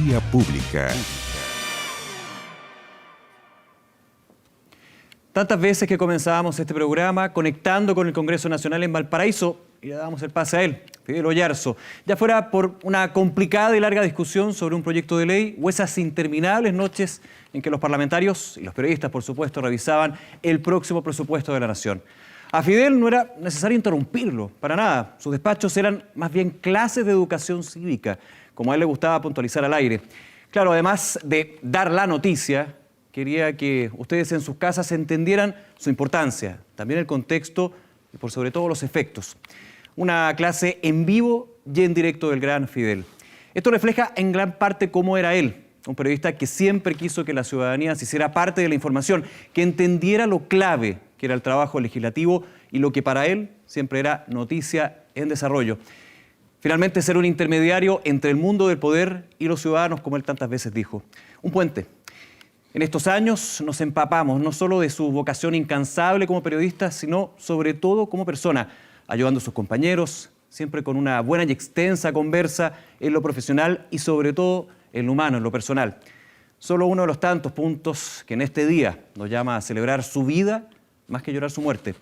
Vía Pública. Tantas veces que comenzábamos este programa conectando con el Congreso Nacional en Valparaíso y le damos el pase a él, Fidel Oyarzo, ya fuera por una complicada y larga discusión sobre un proyecto de ley o esas interminables noches en que los parlamentarios y los periodistas, por supuesto, revisaban el próximo presupuesto de la Nación. A Fidel no era necesario interrumpirlo, para nada. Sus despachos eran más bien clases de educación cívica, como a él le gustaba puntualizar al aire. Claro, además de dar la noticia, quería que ustedes en sus casas entendieran su importancia, también el contexto y por sobre todo los efectos. Una clase en vivo y en directo del gran Fidel. Esto refleja en gran parte cómo era él, un periodista que siempre quiso que la ciudadanía se hiciera parte de la información, que entendiera lo clave que era el trabajo legislativo y lo que para él siempre era noticia en desarrollo. Finalmente, ser un intermediario entre el mundo del poder y los ciudadanos, como él tantas veces dijo. Un puente. En estos años nos empapamos no solo de su vocación incansable como periodista, sino sobre todo como persona, ayudando a sus compañeros, siempre con una buena y extensa conversa en lo profesional y sobre todo en lo humano, en lo personal. Solo uno de los tantos puntos que en este día nos llama a celebrar su vida más que llorar su muerte.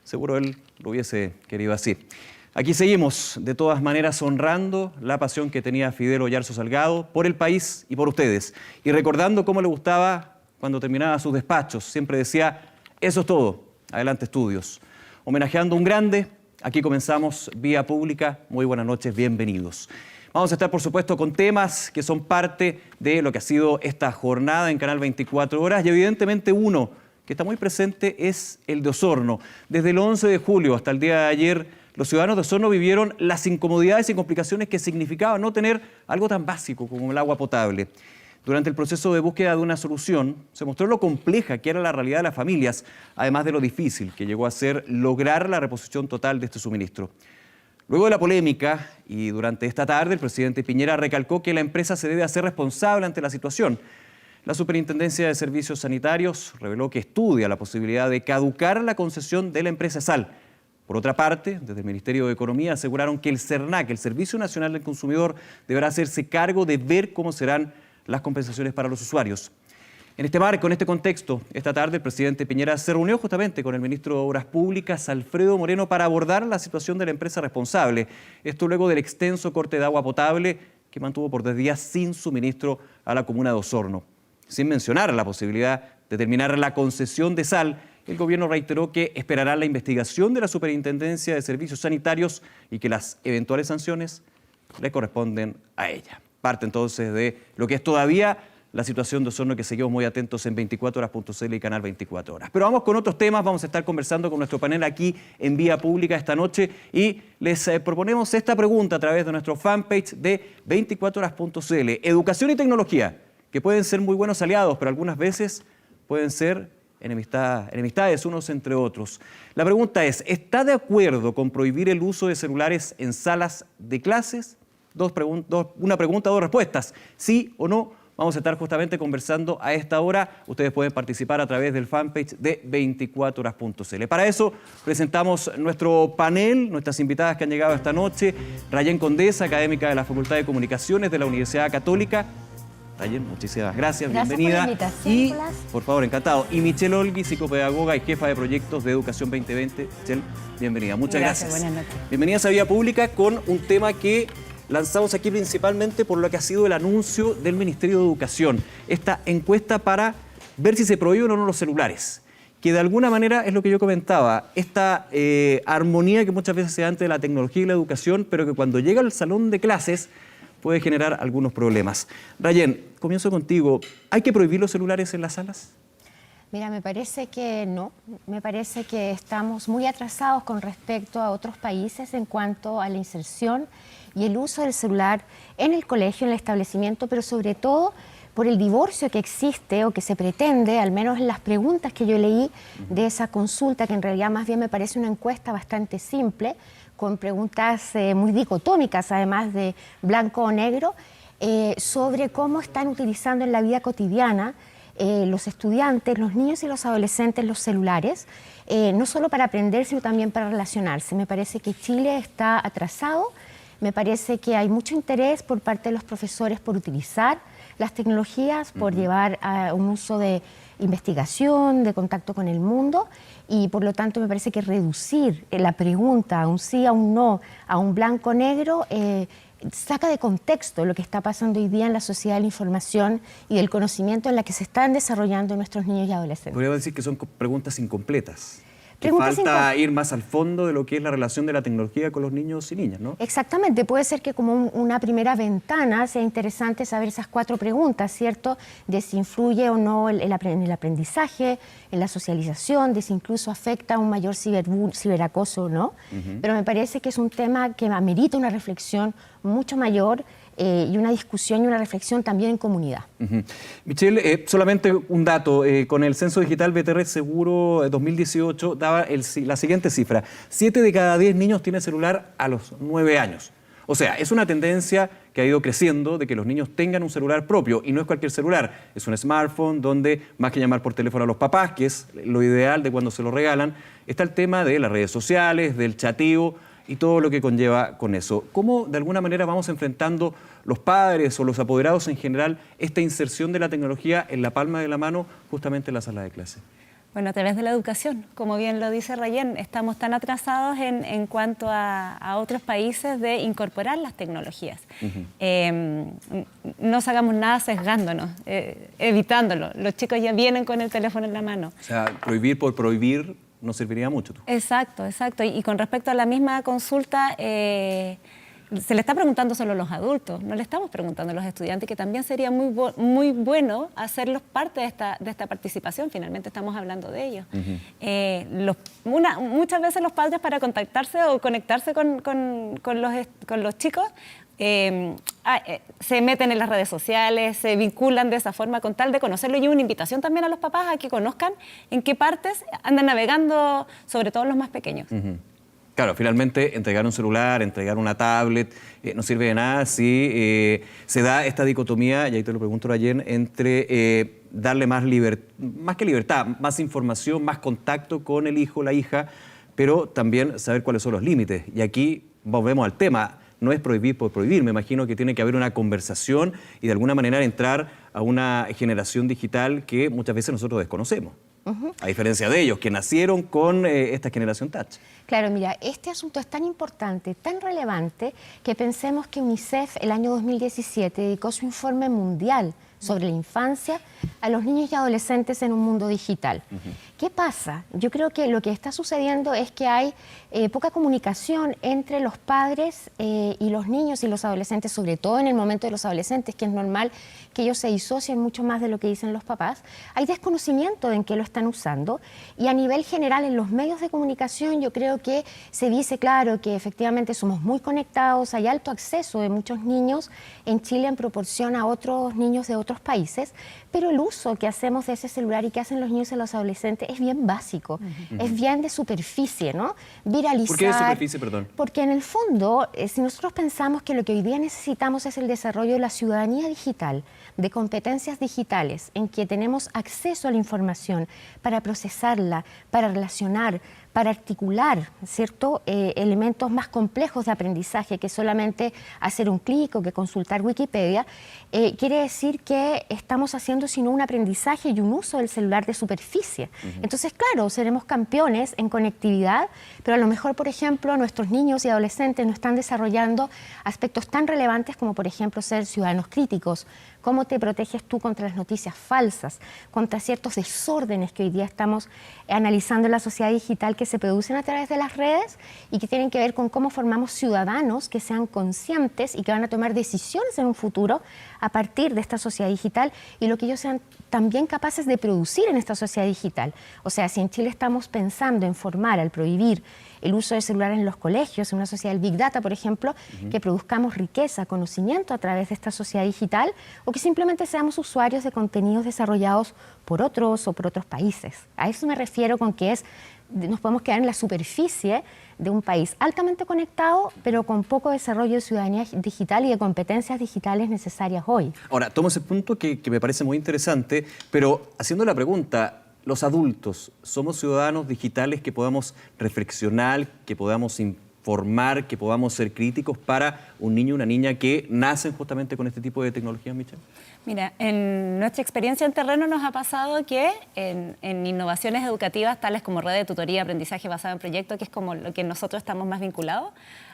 Seguro él lo hubiese querido así. Aquí seguimos, de todas maneras, honrando la pasión que tenía Fidel Oyarzo Salgado por el país y por ustedes. Y recordando cómo le gustaba cuando terminaba sus despachos. Siempre decía, eso es todo, adelante estudios. Homenajeando a un grande, aquí comenzamos Vía Pública. Muy buenas noches, bienvenidos. Vamos a estar, por supuesto, con temas que son parte de lo que ha sido esta jornada en Canal 24 Horas. Y evidentemente uno que está muy presente es el de Osorno. Desde el 11 de julio hasta el día de ayer, los ciudadanos de Osorno vivieron las incomodidades y complicaciones que significaba no tener algo tan básico como el agua potable. Durante el proceso de búsqueda de una solución, se mostró lo compleja que era la realidad de las familias, además de lo difícil que llegó a ser lograr la reposición total de este suministro. Luego de la polémica y durante esta tarde, el presidente Piñera recalcó que la empresa se debe hacer responsable ante la situación. La Superintendencia de Servicios Sanitarios reveló que estudia la posibilidad de caducar la concesión de la empresa Sal. Por otra parte, desde el Ministerio de Economía aseguraron que el SERNAC, el Servicio Nacional del Consumidor, deberá hacerse cargo de ver cómo serán las compensaciones para los usuarios. En este marco, en este contexto, esta tarde el presidente Piñera se reunió justamente con el ministro de Obras Públicas, Alfredo Moreno, para abordar la situación de la empresa responsable. Esto luego del extenso corte de agua potable que mantuvo por 10 días sin suministro a la comuna de Osorno. Sin mencionar la posibilidad de terminar la concesión de Sal, el gobierno reiteró que esperará la investigación de la Superintendencia de Servicios Sanitarios y que las eventuales sanciones le corresponden a ella. Parte entonces de lo que es todavía la situación de Osorno, que seguimos muy atentos en 24horas.cl y Canal 24 Horas. Pero vamos con otros temas, vamos a estar conversando con nuestro panel aquí en Vía Pública esta noche y les proponemos esta pregunta a través de nuestro fanpage de 24horas.cl. Educación y tecnología, que pueden ser muy buenos aliados, pero algunas veces pueden ser enemistades unos entre otros. La pregunta es, ¿está de acuerdo con prohibir el uso de celulares en salas de clases? Una pregunta, dos respuestas. ¿Sí o no? Vamos a estar justamente conversando a esta hora. Ustedes pueden participar a través del fanpage de 24horas.cl. Para eso presentamos nuestro panel, nuestras invitadas que han llegado esta noche. Rayén Condesa, académica de la Facultad de Comunicaciones de la Universidad Católica. Rayén, muchísimas gracias, bienvenida. Por la invitación, y, Nicolás. por favor, encantado. Y Michelle Olgui, psicopedagoga y jefa de proyectos de Educación 2020. Michelle, bienvenida. Muchas gracias. Buenas noches. Bienvenidas a Vía Pública con un tema que lanzamos aquí principalmente por lo que ha sido el anuncio del Ministerio de Educación. Esta encuesta para ver si se prohíben o no los celulares. Que de alguna manera es lo que yo comentaba, esta armonía que muchas veces se da entre la tecnología y la educación, pero que cuando llega al salón de clases puede generar algunos problemas. Rayén, comienzo contigo. ¿Hay que prohibir los celulares en las salas? Mira, me parece que no. Me parece que estamos muy atrasados con respecto a otros países en cuanto a la inserción y el uso del celular en el colegio, en el establecimiento, pero sobre todo por el divorcio que existe o que se pretende, al menos en las preguntas que yo leí de esa consulta, que en realidad más bien me parece una encuesta bastante simple, con preguntas muy dicotómicas, además de blanco o negro, sobre cómo están utilizando en la vida cotidiana los estudiantes, los niños y los adolescentes los celulares, no solo para aprender, sino también para relacionarse. Me parece que Chile está atrasado, Me parece que hay mucho interés por parte de los profesores por utilizar las tecnologías, por llevar a un uso de investigación, de contacto con el mundo, y por lo tanto me parece que reducir la pregunta a un sí, a un no, a un blanco-negro, saca de contexto lo que está pasando hoy día en la sociedad de la información y del conocimiento en la que se están desarrollando nuestros niños y adolescentes. Podríamos decir que son preguntas incompletas. Que falta ir más al fondo de lo que es la relación de la tecnología con los niños y niñas, ¿no? Exactamente, puede ser que como una primera ventana sea interesante saber esas 4 preguntas, ¿cierto? De si influye o no en el aprendizaje, en la socialización, de si incluso afecta a un mayor ciberacoso o no. Pero me parece que es un tema que amerita una reflexión mucho mayor y una discusión y una reflexión también en comunidad. Michelle, solamente un dato. Con el Censo Digital BTR Seguro 2018 daba la siguiente cifra. 7 de cada 10 niños tienen celular a los 9 años. O sea, es una tendencia que ha ido creciendo de que los niños tengan un celular propio, y no es cualquier celular, es un smartphone donde, más que llamar por teléfono a los papás, que es lo ideal de cuando se lo regalan, está el tema de las redes sociales, del chateo y todo lo que conlleva con eso. ¿Cómo de alguna manera vamos enfrentando los padres o los apoderados en general esta inserción de la tecnología en la palma de la mano justamente en la sala de clase? Bueno, a través de la educación, como bien lo dice Rayén, estamos tan atrasados en cuanto a otros países de incorporar las tecnologías. No sacamos nada sesgándonos, evitándolo. Los chicos ya vienen con el teléfono en la mano. O sea, prohibir por prohibir no serviría mucho. Exacto, exacto. Y con respecto a la misma consulta, se le está preguntando solo a los adultos, no le estamos preguntando a los estudiantes, que también sería muy bueno hacerlos parte de esta participación. Finalmente estamos hablando de ellos. Muchas veces los padres, para contactarse o conectarse con los chicos, se meten en las redes sociales, se vinculan de esa forma con tal de conocerlo, y una invitación también a los papás a que conozcan en qué partes andan navegando, sobre todo los más pequeños. Claro, finalmente entregar un celular, entregar una tablet, no sirve de nada si se da esta dicotomía, y ahí te lo pregunto ayer, entre darle más que libertad, más información, más contacto con el hijo, la hija, pero también saber cuáles son los límites. Y aquí volvemos al tema, no es prohibir por prohibir, me imagino que tiene que haber una conversación y de alguna manera entrar a una generación digital que muchas veces nosotros desconocemos. A diferencia de ellos, que nacieron con esta generación touch. Claro, mira, este asunto es tan importante, tan relevante, que pensemos que UNICEF el año 2017 dedicó su informe mundial sobre la infancia a los niños y adolescentes en un mundo digital. ¿Qué pasa? Yo creo que lo que está sucediendo es que hay poca comunicación entre los padres y los niños y los adolescentes, sobre todo en el momento de los adolescentes, que es normal que ellos se disocien mucho más de lo que dicen los papás. Hay desconocimiento de en qué lo están usando, y a nivel general en los medios de comunicación yo creo que se dice, claro, que efectivamente somos muy conectados, hay alto acceso de muchos niños en Chile en proporción a otros niños de otros países, pero el uso que hacemos de ese celular y que hacen los niños y los adolescentes es bien básico, es bien de superficie, ¿no? Viralizar. ¿Por qué de superficie, perdón? Porque en el fondo, si nosotros pensamos que lo que hoy día necesitamos es el desarrollo de la ciudadanía digital, de competencias digitales, en que tenemos acceso a la información para procesarla, para relacionar, para articular, ¿cierto? Elementos más complejos de aprendizaje que solamente hacer un clic o que consultar Wikipedia, quiere decir que estamos haciendo sino un aprendizaje y un uso del celular de superficie. Entonces, claro, seremos campeones en conectividad, pero a lo mejor, por ejemplo, nuestros niños y adolescentes no están desarrollando aspectos tan relevantes como, por ejemplo, ser ciudadanos críticos. ¿Cómo te proteges tú contra las noticias falsas, contra ciertos desórdenes que hoy día estamos analizando en la sociedad digital, que se producen a través de las redes y que tienen que ver con cómo formamos ciudadanos que sean conscientes y que van a tomar decisiones en un futuro a partir de esta sociedad digital, y lo que ellos sean también capaces de producir en esta sociedad digital? O sea, si en Chile estamos pensando en formar, al prohibir el uso de celulares en los colegios, en una sociedad del Big Data, por ejemplo, que produzcamos riqueza, conocimiento a través de esta sociedad digital, o que simplemente seamos usuarios de contenidos desarrollados por otros o por otros países. A eso me refiero con que nos podemos quedar en la superficie de un país altamente conectado, pero con poco desarrollo de ciudadanía digital y de competencias digitales necesarias hoy. Ahora, tomo ese punto que me parece muy interesante, pero haciendo la pregunta, ¿los adultos somos ciudadanos digitales que podamos reflexionar, que podamos formar, que podamos ser críticos para un niño o una niña que nacen justamente con este tipo de tecnologías, Michelle? Mira, en nuestra experiencia en terreno nos ha pasado que en innovaciones educativas tales como red de tutoría, aprendizaje basado en proyectos, que es como lo que nosotros estamos más vinculados,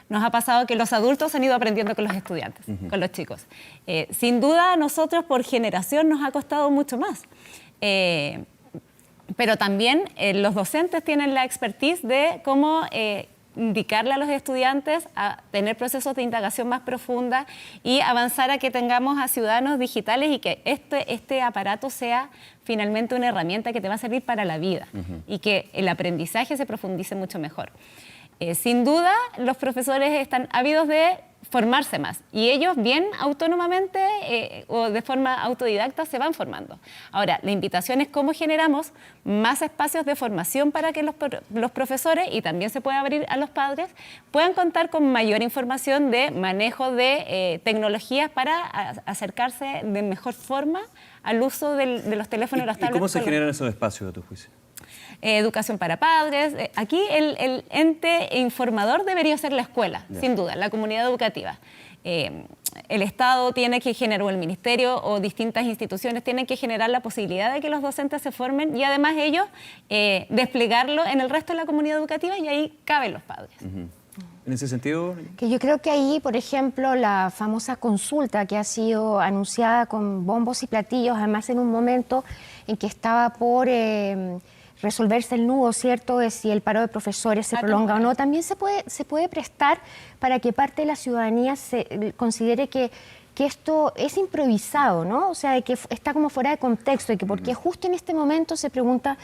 nos ha pasado que los adultos han ido aprendiendo con los estudiantes, con los chicos. Sin duda a nosotros por generación nos ha costado mucho más. Pero también los docentes tienen la expertise de cómo indicarle a los estudiantes a tener procesos de indagación más profunda y avanzar a que tengamos a ciudadanos digitales y que este aparato sea finalmente una herramienta que te va a servir para la vida y que el aprendizaje se profundice mucho mejor. Sin duda, los profesores están ávidos de formarse más y ellos bien autónomamente o de forma autodidacta se van formando. Ahora, la invitación es cómo generamos más espacios de formación para que los profesores, y también se puede abrir a los padres, puedan contar con mayor información de manejo de tecnologías para acercarse de mejor forma al uso de los teléfonos y las tablets. ¿Y cómo se generan esos espacios, a tu juicio? Educación para padres. Aquí el ente informador debería ser la escuela, sin duda, la comunidad educativa. El Estado tiene que generar, o el Ministerio o distintas instituciones tienen que generar la posibilidad de que los docentes se formen y además ellos desplegarlo en el resto de la comunidad educativa y ahí caben los padres. En ese sentido... Que yo creo que ahí, por ejemplo, la famosa consulta que ha sido anunciada con bombos y platillos, además en un momento en que estaba por... resolverse el nudo, ¿cierto?, de si el paro de profesores se prolonga o no, también se puede prestar para que parte de la ciudadanía se considere que esto es improvisado, ¿no? O sea, de que está como fuera de contexto y que porque justo en este momento se pregunta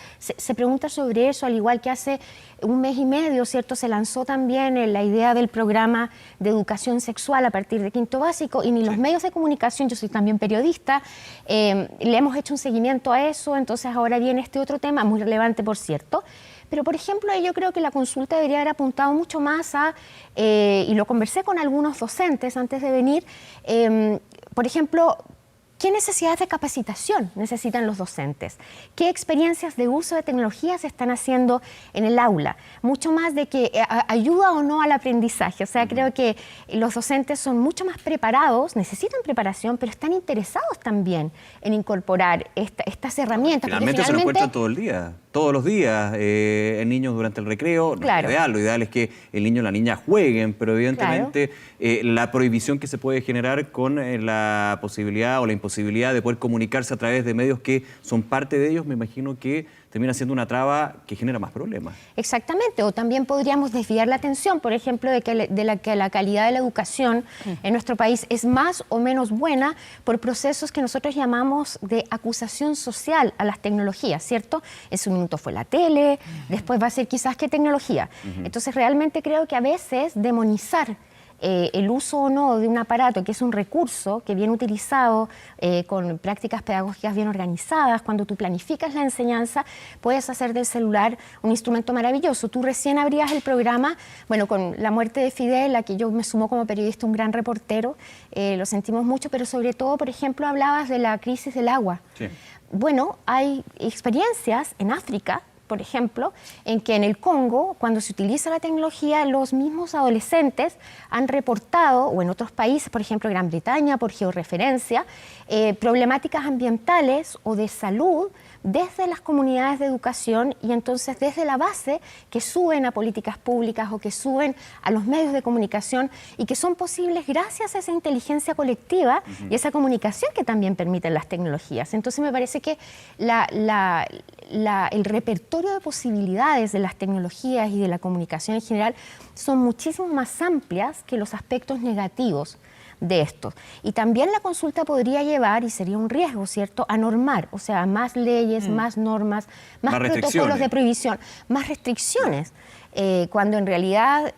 sobre eso, al igual que hace un mes y medio, ¿cierto? Se lanzó también la idea del programa de educación sexual a partir de quinto básico y ni los medios de comunicación, yo soy también periodista, le hemos hecho un seguimiento a eso, entonces ahora viene este otro tema, muy relevante por cierto. Pero, por ejemplo, yo creo que la consulta debería haber apuntado mucho más a, y lo conversé con algunos docentes antes de venir, por ejemplo, ¿qué necesidades de capacitación necesitan los docentes? ¿Qué experiencias de uso de tecnologías están haciendo en el aula? Mucho más de que ayuda o no al aprendizaje. O sea, creo que los docentes son mucho más preparados, necesitan preparación, pero están interesados también en incorporar estas herramientas. Finalmente se lo encuentran todo el día, todos los días, en niños durante el recreo. Claro. Lo ideal es que el niño o la niña jueguen, pero evidentemente la prohibición que se puede generar con la posibilidad o la imposibilidad de poder comunicarse a través de medios que son parte de ellos, me imagino que termina siendo una traba que genera más problemas. Exactamente, o también podríamos desviar la atención, por ejemplo, de que la calidad de la educación en nuestro país es más o menos buena por procesos que nosotros llamamos de acusación social a las tecnologías, ¿cierto? En su minuto fue la tele, después va a ser quizás qué tecnología. Entonces realmente creo que a veces demonizar el uso o no de un aparato que es un recurso que bien utilizado, con prácticas pedagógicas bien organizadas, cuando tú planificas la enseñanza, puedes hacer del celular un instrumento maravilloso. Tú recién abrías el programa, bueno, con la muerte de Fidel, a que yo me sumo como periodista, un gran reportero, lo sentimos mucho, pero sobre todo, por ejemplo, hablabas de la crisis del agua. Sí. Bueno, hay experiencias en África, por ejemplo, en que en el Congo, cuando se utiliza la tecnología, los mismos adolescentes han reportado, o en otros países, por ejemplo, Gran Bretaña, por georreferencia, problemáticas ambientales o de salud desde las comunidades de educación y entonces desde la base que suben a políticas públicas o que suben a los medios de comunicación y que son posibles gracias a esa inteligencia colectiva y esa comunicación que también permiten las tecnologías. Entonces me parece que el repertorio de posibilidades de las tecnologías y de la comunicación en general son muchísimo más amplias que los aspectos negativos de esto. Y también la consulta podría llevar, y sería un riesgo, ¿cierto?, a normar, o sea, más leyes, más normas, más protocolos de prohibición, más restricciones, cuando en realidad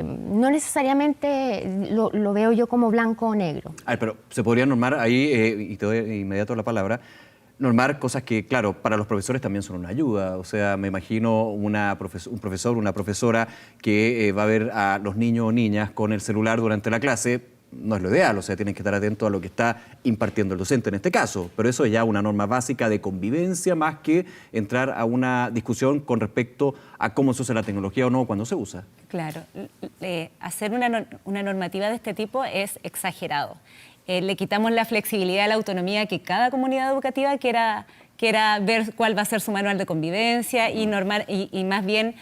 no necesariamente lo veo yo como blanco o negro. Pero se podría normar ahí, y te doy inmediato la palabra, normar cosas que, claro, para los profesores también son una ayuda. O sea, me imagino un profesor, una profesora que va a ver a los niños o niñas con el celular durante la clase, no es lo ideal, o sea, tienen que estar atentos a lo que está impartiendo el docente en este caso, pero eso es ya una norma básica de convivencia más que entrar a una discusión con respecto a cómo se usa la tecnología o no cuando se usa. Claro, hacer una normativa de este tipo es exagerado. Le quitamos la flexibilidad, la autonomía que cada comunidad educativa quiera ver cuál va a ser su manual de convivencia y más bien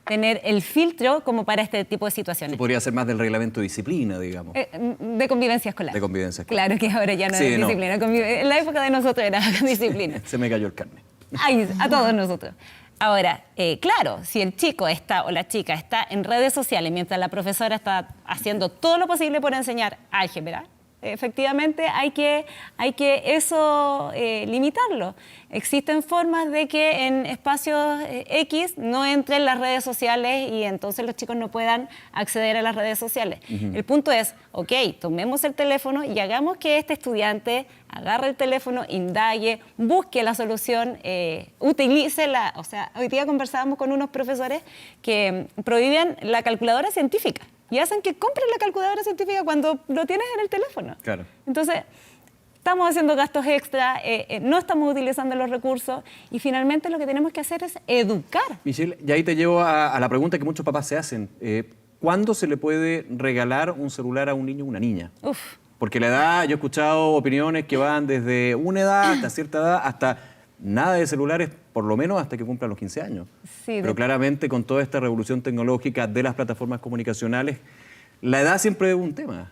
tener el filtro como para este tipo de situaciones. Podría ser más del reglamento de disciplina, digamos. De convivencia escolar. De convivencia escolar. Claro que ahora ya no es disciplina. En la época de nosotros era disciplina. Se me cayó el carne. Ay, a todos nosotros. Ahora, claro, si el chico está o la chica está en redes sociales mientras la profesora está haciendo todo lo posible por enseñar álgebra, efectivamente hay que eso limitarlo. Existen formas de que en espacios X no entren las redes sociales y entonces los chicos no puedan acceder a las redes sociales. El punto es, ok, tomemos el teléfono y hagamos que este estudiante agarre el teléfono, indague, busque la solución, utilícela. O sea, hoy día conversábamos con unos profesores que prohíben la calculadora científica. Y hacen que compren la calculadora científica cuando lo tienes en el teléfono. Claro. Entonces, estamos haciendo gastos extra, no estamos utilizando los recursos y finalmente lo que tenemos que hacer es educar. Michelle, y ahí te llevo a la pregunta que muchos papás se hacen. ¿Cuándo se le puede regalar un celular a un niño o una niña? Uf. Porque la edad, yo he escuchado opiniones que van desde una edad hasta cierta edad, hasta nada de celulares, por lo menos hasta que cumplan los 15 años. Sí, pero claramente con toda esta revolución tecnológica de las plataformas comunicacionales, la edad siempre es un tema.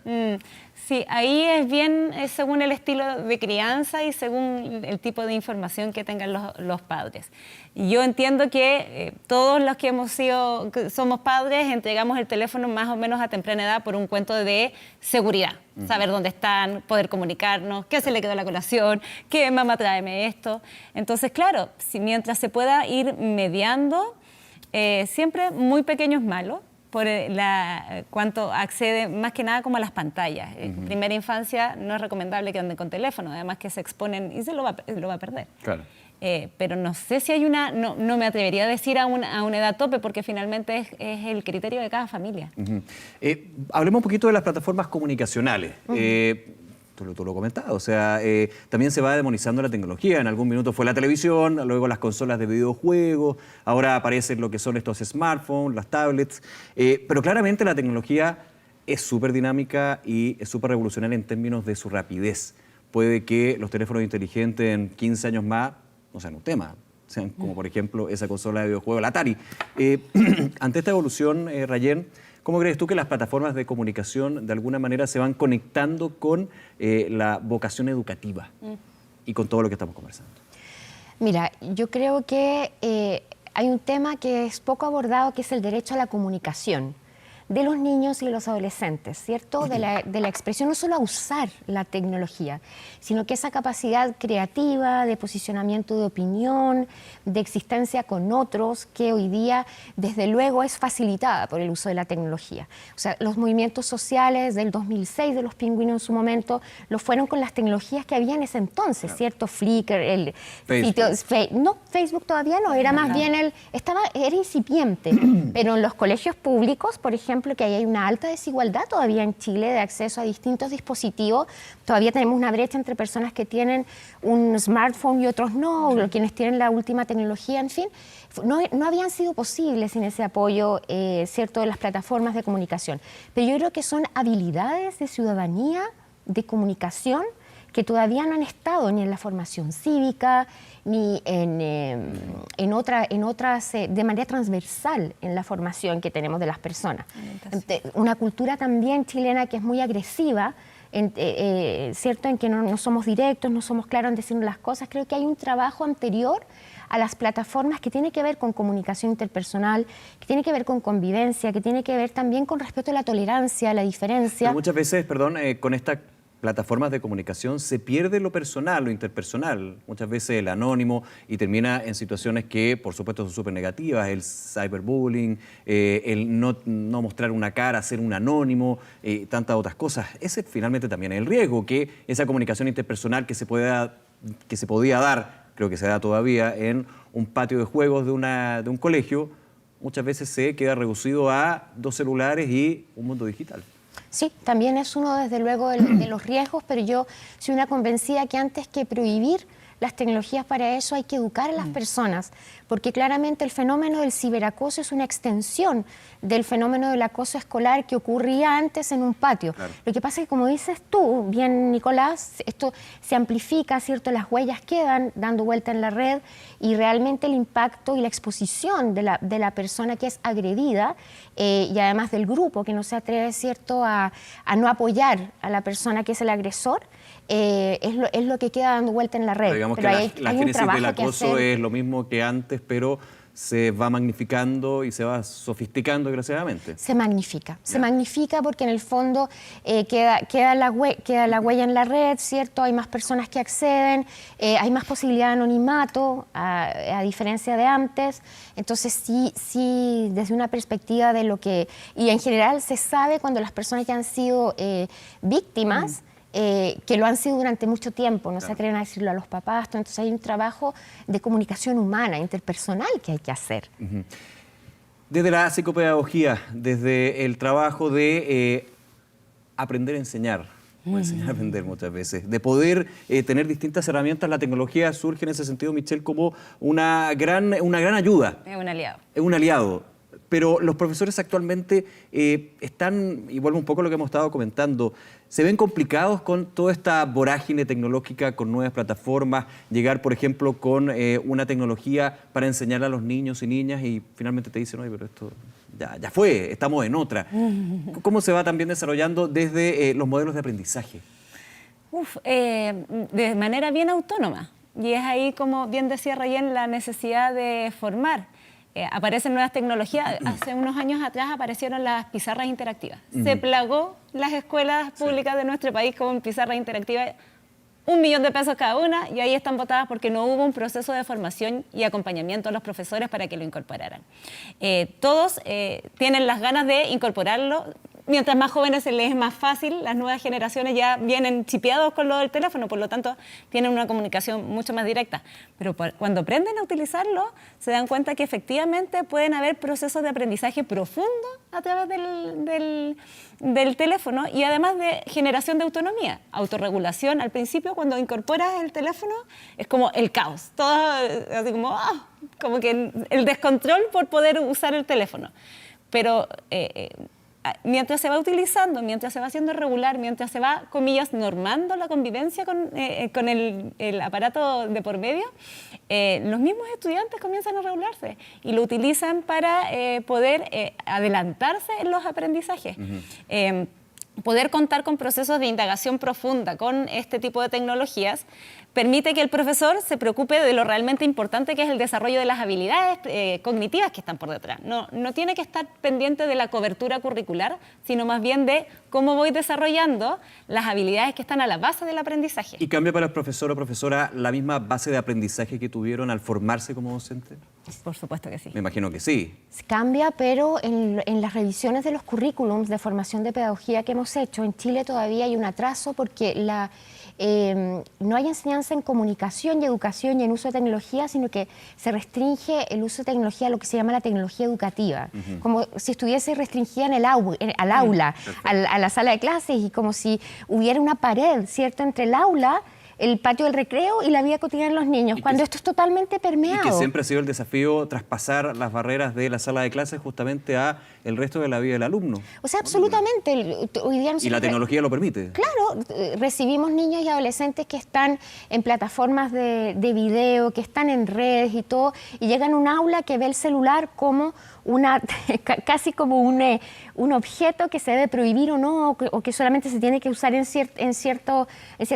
Sí, ahí es bien según el estilo de crianza y según el tipo de información que tengan los padres. Y yo entiendo que todos los que somos padres entregamos el teléfono más o menos a temprana edad por un cuento de seguridad. Saber dónde están, poder comunicarnos, qué se le quedó a la colación, qué mamá tráeme esto. Entonces, claro, mientras se pueda ir mediando, siempre muy pequeño es malo. Por cuánto accede más que nada como a las pantallas. En primera infancia no es recomendable que anden con teléfono, además que se exponen y lo va a perder. Claro. Pero no sé si hay no me atrevería a decir a una edad tope porque finalmente es el criterio de cada familia. Hablemos un poquito de las plataformas comunicacionales. Tú lo comentabas, o sea, también se va demonizando la tecnología. En algún minuto fue la televisión, luego las consolas de videojuegos, ahora aparecen lo que son estos smartphones, las tablets, pero claramente la tecnología es súper dinámica y es súper revolucionaria en términos de su rapidez. Puede que los teléfonos inteligentes en 15 años más no sean un tema, sean como por ejemplo esa consola de videojuegos, la Atari. Ante esta evolución, Rayen, ¿cómo crees tú que las plataformas de comunicación de alguna manera se van conectando con la vocación educativa y con todo lo que estamos conversando? Mira, yo creo que hay un tema que es poco abordado, que es el derecho a la comunicación de los niños y de los adolescentes, ¿cierto? De la expresión, no solo a usar la tecnología, sino que esa capacidad creativa, de posicionamiento de opinión, de existencia con otros, que hoy día, desde luego, es facilitada por el uso de la tecnología. O sea, los movimientos sociales del 2006 de los pingüinos en su momento lo fueron con las tecnologías que había en ese entonces, claro. ¿Cierto? Flickr, el Facebook. No, Facebook todavía no, era más bien era incipiente, pero en los colegios públicos, por ejemplo, que ahí hay una alta desigualdad todavía en Chile de acceso a distintos dispositivos. Todavía tenemos una brecha entre personas que tienen un smartphone y otros no, o quienes tienen la última tecnología, en fin. No habían sido posibles sin ese apoyo, ¿cierto?, de las plataformas de comunicación. Pero yo creo que son habilidades de ciudadanía, de comunicación, que todavía no han estado ni en la formación cívica, ni en otras, de manera transversal en la formación que tenemos de las personas. Una cultura también chilena que es muy agresiva, ¿cierto?, en que no somos directos, no somos claros en decirnos las cosas. Creo que hay un trabajo anterior a las plataformas que tiene que ver con comunicación interpersonal, que tiene que ver con convivencia, que tiene que ver también con respeto a la tolerancia, a la diferencia. Pero muchas veces, perdón, con estas plataformas de comunicación se pierde lo personal, lo interpersonal, muchas veces el anónimo, y termina en situaciones que por supuesto son súper negativas, el cyberbullying, el no mostrar una cara, ser un anónimo, tantas otras cosas. Ese finalmente también es el riesgo, que esa comunicación interpersonal que se podía dar, creo que se da todavía, en un patio de juegos de un colegio, muchas veces se queda reducido a 2 celulares y un mundo digital. Sí, también es uno, desde luego, de los riesgos, pero yo soy una convencida que antes que prohibir las tecnologías para eso hay que educar a las personas, porque claramente el fenómeno del ciberacoso es una extensión del fenómeno del acoso escolar que ocurría antes en un patio. Claro. Lo que pasa es que, como dices tú, bien Nicolás, esto se amplifica, ¿cierto? Las huellas quedan dando vuelta en la red y realmente el impacto y la exposición de la persona que es agredida y además del grupo que no se atreve, ¿cierto?, a no apoyar a la persona que es el agresor, es lo que queda dando vuelta en la red. Pero digamos Pero que la hay un génesis del trabajo que acoso hacer. es lo mismo que antes, pero se va magnificando y se va sofisticando desgraciadamente. Se magnifica porque en el fondo queda la huella en la red, ¿cierto? Hay más personas que acceden, hay más posibilidad de anonimato, a diferencia de antes. Entonces sí, desde una perspectiva de lo que... Y en general se sabe cuando las personas ya han sido víctimas, que lo han sido durante mucho tiempo, no se atreven a decirlo a los papás, entonces hay un trabajo de comunicación humana, interpersonal que hay que hacer. Desde la psicopedagogía, desde el trabajo de aprender a enseñar, o enseñar a aprender muchas veces, de poder tener distintas herramientas, la tecnología surge en ese sentido, Michelle, como una gran ayuda. Es un aliado. Es un aliado. Pero los profesores actualmente están, y vuelvo un poco a lo que hemos estado comentando, se ven complicados con toda esta vorágine tecnológica, con nuevas plataformas, llegar, por ejemplo, con una tecnología para enseñar a los niños y niñas y finalmente te dicen, oye, pero esto ya fue, estamos en otra. ¿Cómo se va también desarrollando desde los modelos de aprendizaje? De manera bien autónoma. Y es ahí, como bien decía Rayén, la necesidad de formar. Aparecen nuevas tecnologías. Hace unos años atrás aparecieron las pizarras interactivas. Se plagó las escuelas públicas de nuestro país con pizarras interactivas, $1 millón de pesos cada una, y ahí están botadas porque no hubo un proceso de formación y acompañamiento a los profesores para que lo incorporaran. Todos tienen las ganas de incorporarlo. Mientras más jóvenes se les es más fácil, las nuevas generaciones ya vienen chipeados con lo del teléfono, por lo tanto tienen una comunicación mucho más directa. Pero cuando aprenden a utilizarlo, se dan cuenta que efectivamente pueden haber procesos de aprendizaje profundo a través del teléfono y además de generación de autonomía, autorregulación. Al principio, cuando incorporas el teléfono, es como el caos, todo así como que el descontrol por poder usar el teléfono. Pero mientras se va utilizando, mientras se va haciendo regular, mientras se va, comillas, normando la convivencia con el aparato de por medio, los mismos estudiantes comienzan a regularse y lo utilizan para poder adelantarse en los aprendizajes. Poder contar con procesos de indagación profunda con este tipo de tecnologías permite que el profesor se preocupe de lo realmente importante, que es el desarrollo de las habilidades cognitivas que están por detrás. No tiene que estar pendiente de la cobertura curricular, sino más bien de cómo voy desarrollando las habilidades que están a la base del aprendizaje. ¿Y cambia para el profesor o profesora la misma base de aprendizaje que tuvieron al formarse como docente? Por supuesto que sí. Me imagino que sí. Cambia, pero en las revisiones de los currículums de formación de pedagogía que hemos hecho, en Chile todavía hay un atraso porque no hay enseñanza en comunicación y educación y en uso de tecnología, sino que se restringe el uso de tecnología a lo que se llama la tecnología educativa, como si estuviese restringida al aula, a la sala de clases, y como si hubiera una pared, ¿cierto?, entre el aula, el patio del recreo y la vida cotidiana de los niños, cuando esto es totalmente permeado. Y que siempre ha sido el desafío traspasar las barreras de la sala de clases justamente a el resto de la vida del alumno. O sea, absolutamente. Hoy día y la tecnología lo permite. Claro, recibimos niños y adolescentes que están en plataformas de video, que están en redes y todo, y llegan a un aula que ve el celular como casi como un objeto que se debe prohibir o no, o que solamente se tiene que usar en ciertos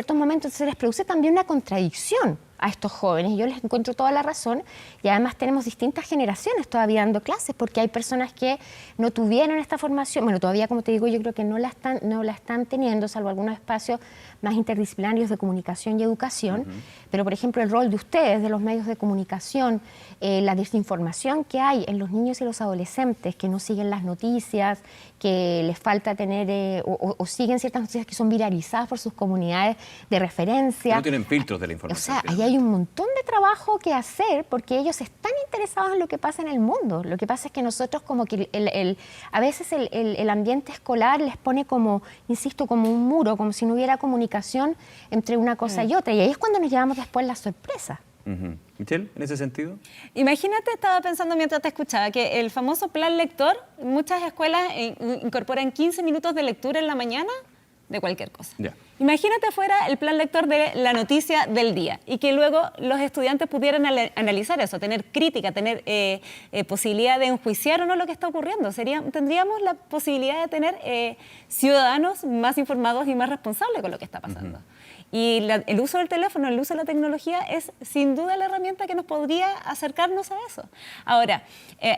momentos. Entonces les produce también una contradicción a estos jóvenes, y yo les encuentro toda la razón, y además tenemos distintas generaciones todavía dando clases, porque hay personas que no tuvieron esta formación, bueno, todavía, como te digo, yo creo que no la están teniendo, salvo algunos espacios más interdisciplinarios de comunicación y educación, pero por ejemplo el rol de ustedes, de los medios de comunicación, la desinformación que hay en los niños y los adolescentes que no siguen las noticias, que les falta tener o siguen ciertas noticias que son viralizadas por sus comunidades de referencia. No tienen filtros de la información. O sea, ahí hay un montón de trabajo que hacer porque ellos están interesados en lo que pasa en el mundo. Lo que pasa es que nosotros como que a veces el ambiente escolar les pone como, insisto, como un muro, como si no hubiera comunicación entre una cosa y otra. Y ahí es cuando nos llevamos después la sorpresa. Michelle, en ese sentido. Imagínate, estaba pensando mientras te escuchaba, que el famoso plan lector, muchas escuelas incorporan 15 minutos de lectura en la mañana de cualquier cosa. Ya. Imagínate fuera el plan lector de la noticia del día y que luego los estudiantes pudieran analizar eso, tener crítica, tener posibilidad de enjuiciar o no lo que está ocurriendo. Tendríamos la posibilidad de tener ciudadanos más informados y más responsables con lo que está pasando. Y el uso del teléfono, el uso de la tecnología es sin duda la herramienta que nos podría acercarnos a eso. Ahora,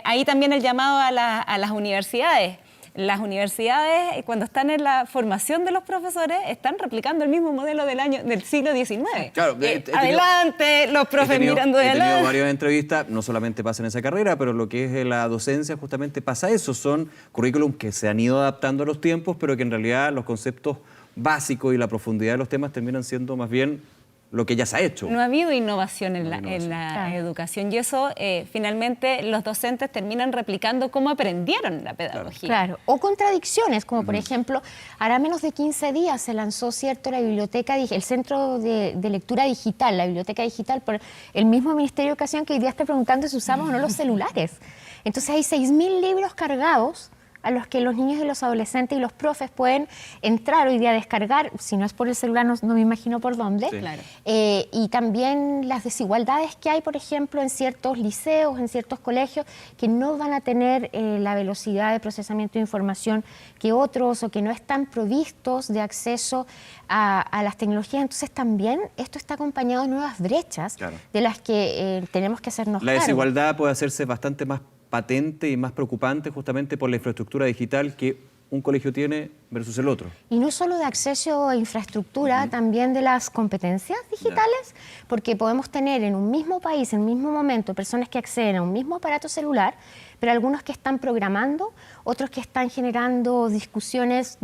ahí también el llamado a las universidades. Las universidades, cuando están en la formación de los profesores, están replicando el mismo modelo del siglo XIX. Claro, adelante, los profes mirando de adelante. He lado. tenido varias entrevistas, no solamente pasa en esa carrera, pero lo que es la docencia justamente pasa eso. Son currículum que se han ido adaptando a los tiempos, pero que en realidad los conceptos básicos y la profundidad de los temas terminan siendo más bien lo que ya se ha hecho. No ha habido innovación en la educación y eso finalmente los docentes terminan replicando cómo aprendieron la pedagogía. Claro, o contradicciones, como por ejemplo, hará menos de 15 días se lanzó, ¿cierto?, la biblioteca, el Centro de Lectura Digital, la biblioteca digital, por el mismo Ministerio de Educación que hoy día está preguntando si usamos o no los celulares. Entonces hay 6.000 libros cargados a los que los niños y los adolescentes y los profes pueden entrar hoy día a descargar, si no es por el celular, no me imagino por dónde. Sí. Claro. Y también las desigualdades que hay, por ejemplo, en ciertos liceos, en ciertos colegios, que no van a tener la velocidad de procesamiento de información que otros o que no están provistos de acceso a las tecnologías. Entonces también esto está acompañado de nuevas brechas de las que tenemos que hacernos cargo. La desigualdad puede hacerse bastante más patente y más preocupante justamente por la infraestructura digital que un colegio tiene versus el otro. Y no solo de acceso a infraestructura, también de las competencias digitales, porque podemos tener en un mismo país, en un mismo momento, personas que acceden a un mismo aparato celular, pero algunos que están programando, otros que están generando discusiones,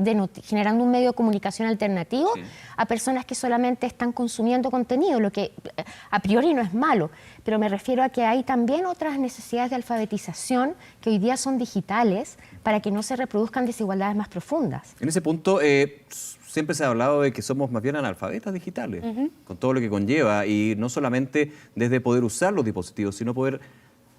generando un medio de comunicación alternativo a personas que solamente están consumiendo contenido, lo que a priori no es malo, pero me refiero a que hay también otras necesidades de alfabetización que hoy día son digitales para que no se reproduzcan desigualdades más profundas. En ese punto, siempre se ha hablado de que somos más bien analfabetas digitales, con todo lo que conlleva, y no solamente desde poder usar los dispositivos, sino poder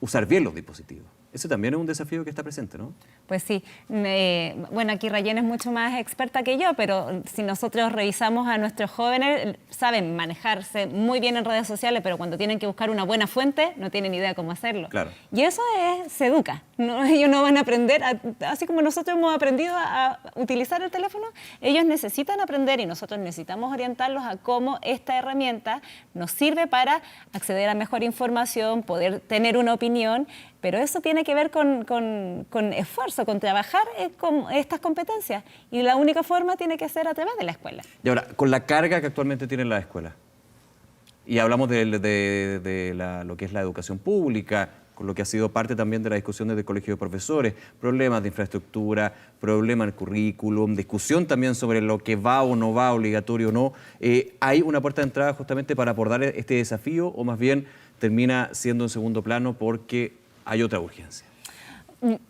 usar bien los dispositivos. Ese también es un desafío que está presente, ¿no? Pues sí. Bueno, aquí Rayen es mucho más experta que yo, pero si nosotros revisamos a nuestros jóvenes, saben manejarse muy bien en redes sociales, pero cuando tienen que buscar una buena fuente, no tienen idea cómo hacerlo. Claro. Y eso se educa. Ellos no van a aprender, así como nosotros hemos aprendido a utilizar el teléfono, ellos necesitan aprender y nosotros necesitamos orientarlos a cómo esta herramienta nos sirve para acceder a mejor información, poder tener una opinión, pero eso tiene que ver con esfuerzo, con trabajar con estas competencias. Y la única forma tiene que ser a través de la escuela. Y ahora, con la carga que actualmente tienen las escuelas, y hablamos de lo que es la educación pública, con lo que ha sido parte también de la discusión desde el Colegio de Profesores, problemas de infraestructura, problemas del currículum, discusión también sobre lo que va o no va, obligatorio o no. ¿Hay una puerta de entrada justamente para abordar este desafío o más bien termina siendo en segundo plano porque hay otra urgencia?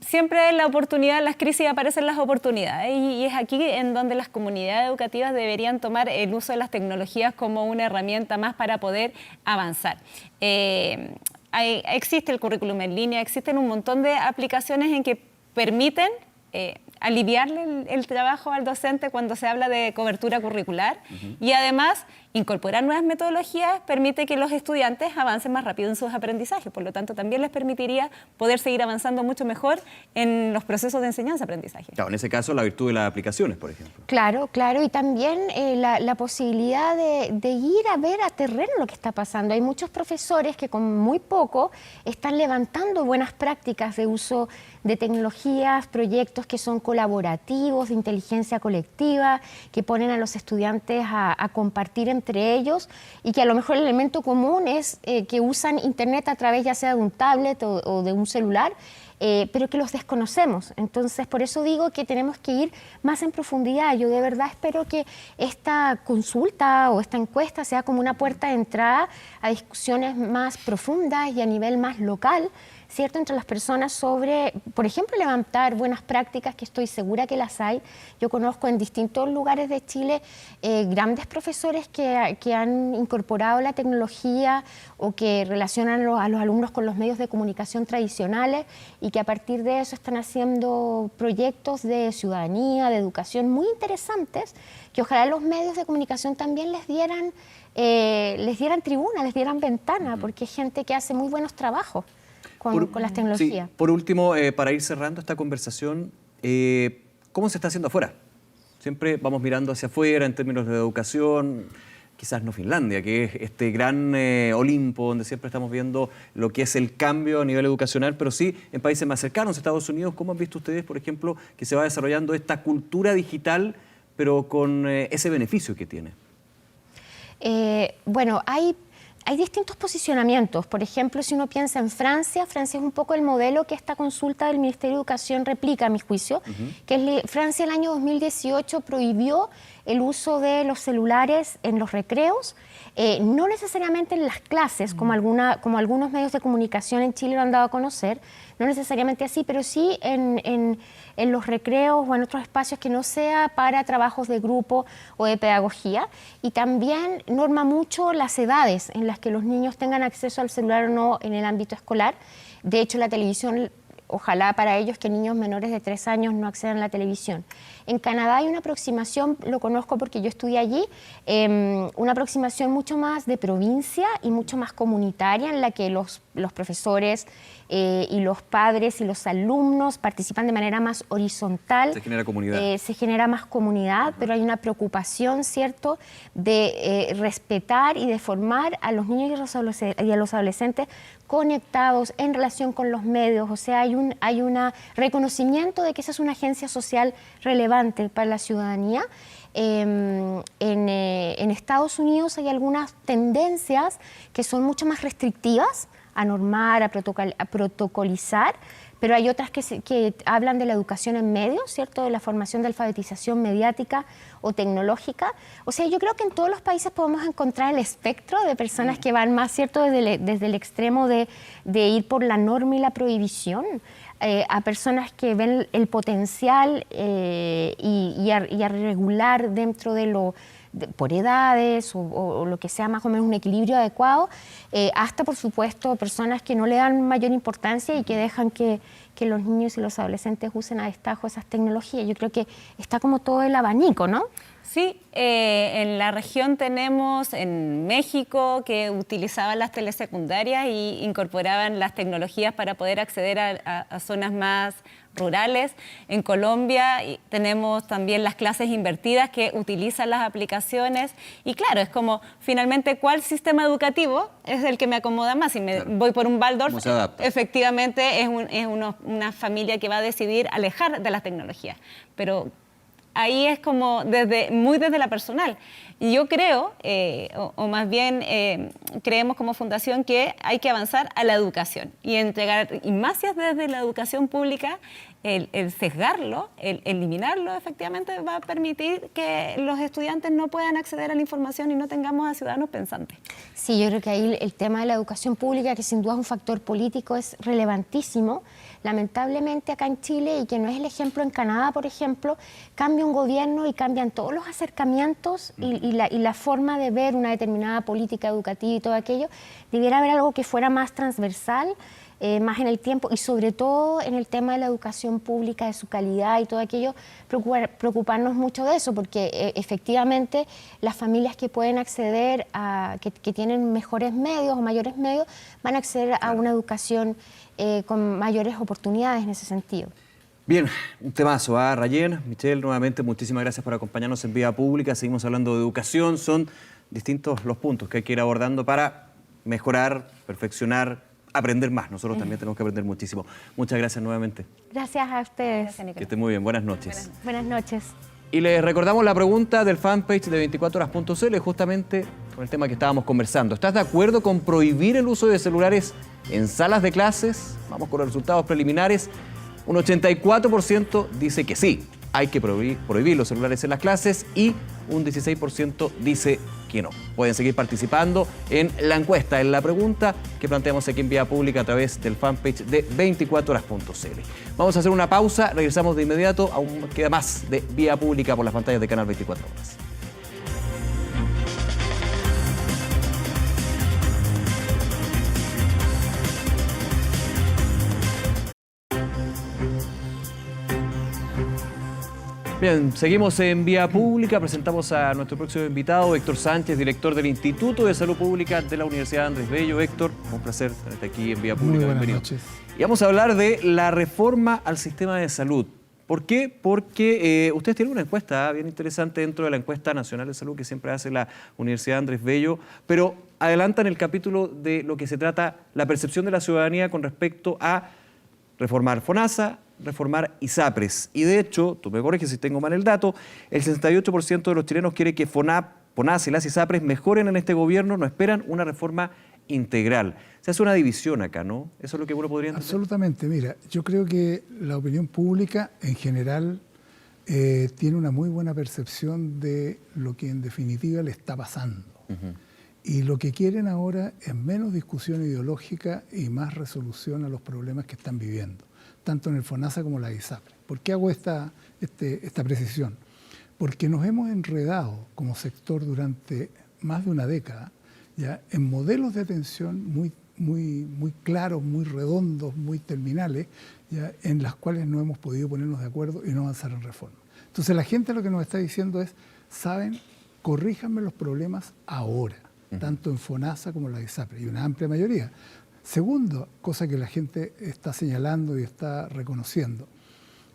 Siempre en la oportunidad, en las crisis aparecen las oportunidades y es aquí en donde las comunidades educativas deberían tomar el uso de las tecnologías como una herramienta más para poder avanzar. Existe el currículum en línea, existen un montón de aplicaciones en que permiten aliviarle el trabajo al docente cuando se habla de cobertura curricular y además incorporar nuevas metodologías permite que los estudiantes avancen más rápido en sus aprendizajes, por lo tanto también les permitiría poder seguir avanzando mucho mejor en los procesos de enseñanza-aprendizaje. Claro, en ese caso la virtud de las aplicaciones, por ejemplo. Claro, claro, y también la posibilidad de ir a ver a terreno lo que está pasando. Hay muchos profesores que con muy poco están levantando buenas prácticas de uso de tecnologías, proyectos que son colaborativos, de inteligencia colectiva, que ponen a los estudiantes a compartir entre ellos y que a lo mejor el elemento común es que usan internet a través ya sea de un tablet o de un celular pero que los desconocemos. Entonces, por eso digo que tenemos que ir más en profundidad. Yo de verdad espero que esta consulta o esta encuesta sea como una puerta de entrada a discusiones más profundas y a nivel más local, ¿cierto?, entre las personas sobre, por ejemplo, levantar buenas prácticas, que estoy segura que las hay. Yo conozco en distintos lugares de Chile grandes profesores que han incorporado la tecnología o que relacionan a los alumnos con los medios de comunicación tradicionales y que a partir de eso están haciendo proyectos de ciudadanía, de educación muy interesantes, que ojalá los medios de comunicación también les dieran tribuna, les dieran ventana, porque es gente que hace muy buenos trabajos con las tecnologías. Sí, por último, para ir cerrando esta conversación, ¿cómo se está haciendo afuera? Siempre vamos mirando hacia afuera en términos de educación, quizás no Finlandia, que es este gran Olimpo donde siempre estamos viendo lo que es el cambio a nivel educacional, pero sí en países más cercanos, Estados Unidos. ¿Cómo han visto ustedes, por ejemplo, que se va desarrollando esta cultura digital, pero con ese beneficio que tiene? Bueno, hay distintos posicionamientos. Por ejemplo, si uno piensa en Francia, Francia es un poco el modelo que esta consulta del Ministerio de Educación replica, a mi juicio, que Francia el año 2018 prohibió el uso de los celulares en los recreos, no necesariamente en las clases, como algunos medios de comunicación en Chile lo han dado a conocer, no necesariamente así, pero sí en los recreos o en otros espacios que no sea para trabajos de grupo o de pedagogía. Y también norma mucho las edades en las que los niños tengan acceso al celular o no en el ámbito escolar. De hecho, la televisión, ojalá para ellos que niños menores de 3 años no accedan a la televisión. En Canadá hay una aproximación, lo conozco porque yo estudié allí, una aproximación mucho más de provincia y mucho más comunitaria, en la que los profesores y los padres y los alumnos participan de manera más horizontal. Se genera comunidad. Se genera más comunidad, pero hay una preocupación, ¿cierto?, de respetar y de formar a los niños y a los adolescentes conectados en relación con los medios. O sea, hay un reconocimiento de que esa es una agencia social relevante para la ciudadanía. En Estados Unidos hay algunas tendencias que son mucho más restrictivas, a normar, a protocolizar, pero hay otras que hablan de la educación en medios, ¿cierto?, de la formación de alfabetización mediática o tecnológica. O sea, yo creo que en todos los países podemos encontrar el espectro de personas que van más, ¿cierto?, desde el extremo de ir por la norma y la prohibición, a personas que ven el potencial y a regular dentro de por edades o lo que sea más o menos un equilibrio adecuado, hasta por supuesto personas que no le dan mayor importancia y que dejan que los niños y los adolescentes usen a destajo esas tecnologías. Yo creo que está como todo el abanico, ¿no? Sí, en la región tenemos en México que utilizaban las telesecundarias y incorporaban las tecnologías para poder acceder a zonas más rurales. En Colombia tenemos también las clases invertidas que utilizan las aplicaciones y claro, es como finalmente cuál sistema educativo es el que me acomoda más. Si me voy por un Waldorf, efectivamente es una familia que va a decidir alejar de las tecnologías, pero ahí es como muy desde la personal. Y yo creo, o más bien creemos como fundación que hay que avanzar a la educación y entregar, y más si es desde la educación pública, el sesgarlo, el eliminarlo, efectivamente va a permitir que los estudiantes no puedan acceder a la información y no tengamos a ciudadanos pensantes. Sí, yo creo que ahí el tema de la educación pública, que sin duda es un factor político, es relevantísimo. Lamentablemente acá en Chile, y que no es el ejemplo en Canadá, por ejemplo, cambia un gobierno y cambian todos los acercamientos y la forma de ver una determinada política educativa y todo aquello. Debiera haber algo que fuera más transversal, más en el tiempo y sobre todo en el tema de la educación pública, de su calidad y todo aquello, preocuparnos mucho de eso, porque efectivamente las familias que pueden acceder que tienen mejores medios o mayores medios, van a acceder a una educación con mayores oportunidades en ese sentido. Bien, un temazo, Rayen, Michelle, nuevamente muchísimas gracias por acompañarnos en Vía Pública. Seguimos hablando de educación, son distintos los puntos que hay que ir abordando para mejorar, perfeccionar, aprender más. Nosotros también tenemos que aprender muchísimo. Muchas gracias nuevamente. Gracias a ustedes. Que estén muy bien, buenas noches. Buenas noches. Y les recordamos la pregunta del fanpage de 24horas.cl, justamente con el tema que estábamos conversando. ¿Estás de acuerdo con prohibir el uso de celulares En salas de clases, vamos con los resultados preliminares, un 84% dice que sí, hay que prohibir los celulares en las clases y un 16% dice que no. Pueden seguir participando en la encuesta, en la pregunta que planteamos aquí en Vía Pública a través del fanpage de 24horas.cl. Vamos a hacer una pausa, regresamos de inmediato, aún queda más de Vía Pública por las pantallas de Canal 24 Horas. Bien, seguimos en Vía Pública, presentamos a nuestro próximo invitado, Héctor Sánchez, director del Instituto de Salud Pública de la Universidad Andrés Bello. Héctor, un placer tenerte aquí en Vía Pública. Muy buenas Bienvenido. noches. Y vamos a hablar de la reforma al sistema de salud. ¿Por qué? Porque ustedes tienen una encuesta bien interesante dentro de la encuesta nacional de salud que siempre hace la Universidad Andrés Bello, pero adelantan el capítulo de lo que se trata la percepción de la ciudadanía con respecto a reformar FONASA, reformar ISAPRES. Y de hecho, tú me corriges si tengo mal el dato, el 68% de los chilenos quiere que FONASA y las ISAPRES mejoren en este gobierno, no esperan una reforma integral. Se hace una división acá, ¿no? Eso es lo que uno podría entender. Absolutamente. Mira, yo creo que la opinión pública en general tiene una muy buena percepción de lo que en definitiva le está pasando. Y lo que quieren ahora es menos discusión ideológica y más resolución a los problemas que están viviendo, tanto en el FONASA como en la ISAPRE. ¿Por qué hago esta precisión? Porque nos hemos enredado como sector durante más de una década ya en modelos de atención muy claros, muy redondos, muy terminales, ya, en las cuales no hemos podido ponernos de acuerdo y no avanzar en reforma. Entonces la gente lo que nos está diciendo es, saben, corríjanme los problemas ahora, tanto en FONASA como en la ISAPRE, y una amplia mayoría. Segundo, cosa que la gente está señalando y está reconociendo,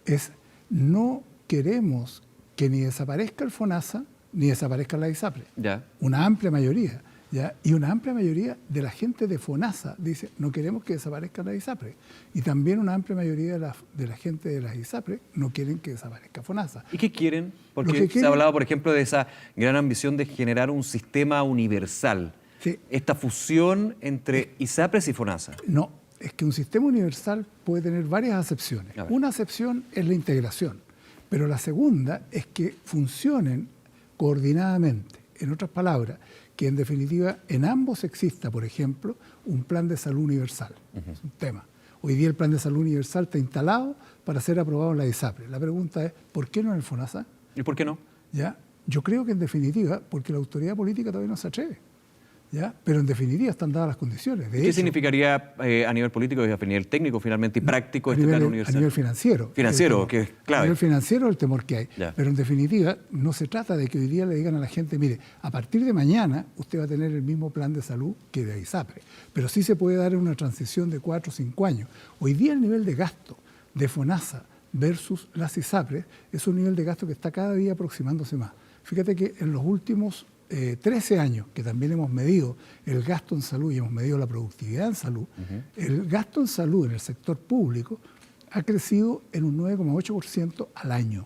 es no queremos que ni desaparezca el FONASA ni desaparezca la ISAPRE. Ya. Una amplia mayoría. ¿Ya? Y una amplia mayoría de la gente de FONASA dice, no queremos que desaparezca la ISAPRE. Y también una amplia mayoría de la gente de las ISAPRE no quieren que desaparezca FONASA. ¿Y qué quieren? Porque se ha hablado, por ejemplo, de esa gran ambición de generar un sistema universal. Sí. Esta fusión entre ISAPRES y FONASA. No, es que un sistema universal puede tener varias acepciones. Una acepción es la integración, pero la segunda es que funcionen coordinadamente. En otras palabras, que en definitiva en ambos exista, por ejemplo, un plan de salud universal. Es un tema. Hoy día el plan de salud universal está instalado para ser aprobado en la ISAPRE. La pregunta es, ¿por qué no en el FONASA? ¿Y por qué no? ¿Ya? Yo creo que en definitiva, porque la autoridad política todavía no se atreve. ¿Ya? Pero en definitiva están dadas las condiciones. ¿Qué significaría a nivel político y a nivel técnico finalmente y práctico este plan universal? A nivel financiero. Financiero, que es clave. A nivel financiero el temor que hay. Ya. Pero en definitiva no se trata de que hoy día le digan a la gente, mire, a partir de mañana usted va a tener el mismo plan de salud que de ISAPRE. Pero sí se puede dar una transición de 4 o 5 años. Hoy día el nivel de gasto de FONASA versus las ISAPRE es un nivel de gasto que está cada día aproximándose más. Fíjate que en los últimos 13 años, que también hemos medido el gasto en salud y hemos medido la productividad en salud, el gasto en salud en el sector público ha crecido en un 9,8% al año,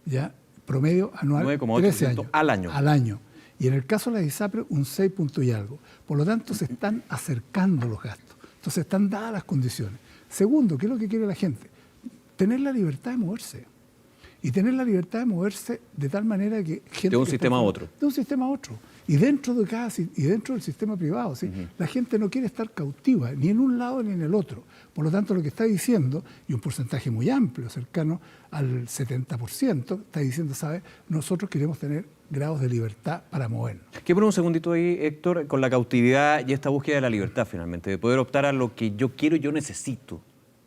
¿ya? Promedio anual, 9,8% al año. Al año. Y en el caso de la ISAPRE, un 6 punto y algo. Por lo tanto, se están acercando los gastos. Entonces, están dadas las condiciones. Segundo, ¿qué es lo que quiere la gente? Tener la libertad de moverse. Y tener la libertad de moverse de tal manera que gente... De un sistema a otro. De un sistema a otro. Y dentro del sistema privado. ¿Sí? La gente no quiere estar cautiva, ni en un lado ni en el otro. Por lo tanto, lo que está diciendo, y un porcentaje muy amplio, cercano al 70%, está diciendo, ¿sabes? Nosotros queremos tener grados de libertad para movernos. Quiero poner un segundito ahí, Héctor, con la cautividad y esta búsqueda de la libertad, finalmente, de poder optar a lo que yo quiero y yo necesito,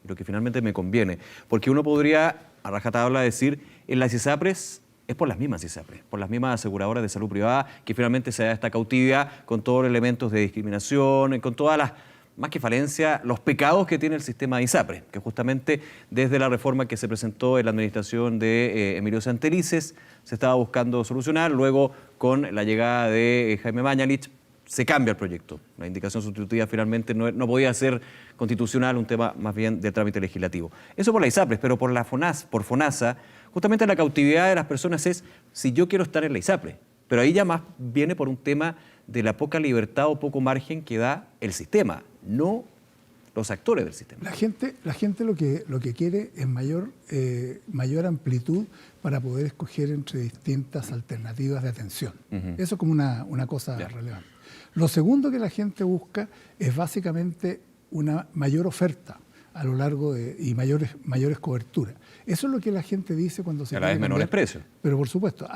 lo que finalmente me conviene. Porque uno podría, a rajatabla, decir, en las ISAPRES es por las mismas ISAPRES, por las mismas aseguradoras de salud privada, que finalmente se da esta cautividad con todos los elementos de discriminación, con todas las, más que falencia, los pecados que tiene el sistema de ISAPRES, que justamente desde la reforma que se presentó en la administración de Emilio Santelices se estaba buscando solucionar. Luego, con la llegada de Jaime Mañalich, se cambia el proyecto. La indicación sustitutiva finalmente no podía ser constitucional, un tema más bien de trámite legislativo. Eso por la ISAPRES, pero por FONASA, justamente la cautividad de las personas es si yo quiero estar en la ISAPRE. Pero ahí ya más viene por un tema de la poca libertad o poco margen que da el sistema, no los actores del sistema. La gente lo que quiere es mayor amplitud para poder escoger entre distintas alternativas de atención. Eso es como una cosa relevante. Lo segundo que la gente busca es básicamente una mayor oferta a lo largo y mayores coberturas. Eso es lo que la gente dice cuando se... Cada vez menores precios. Pero por supuesto,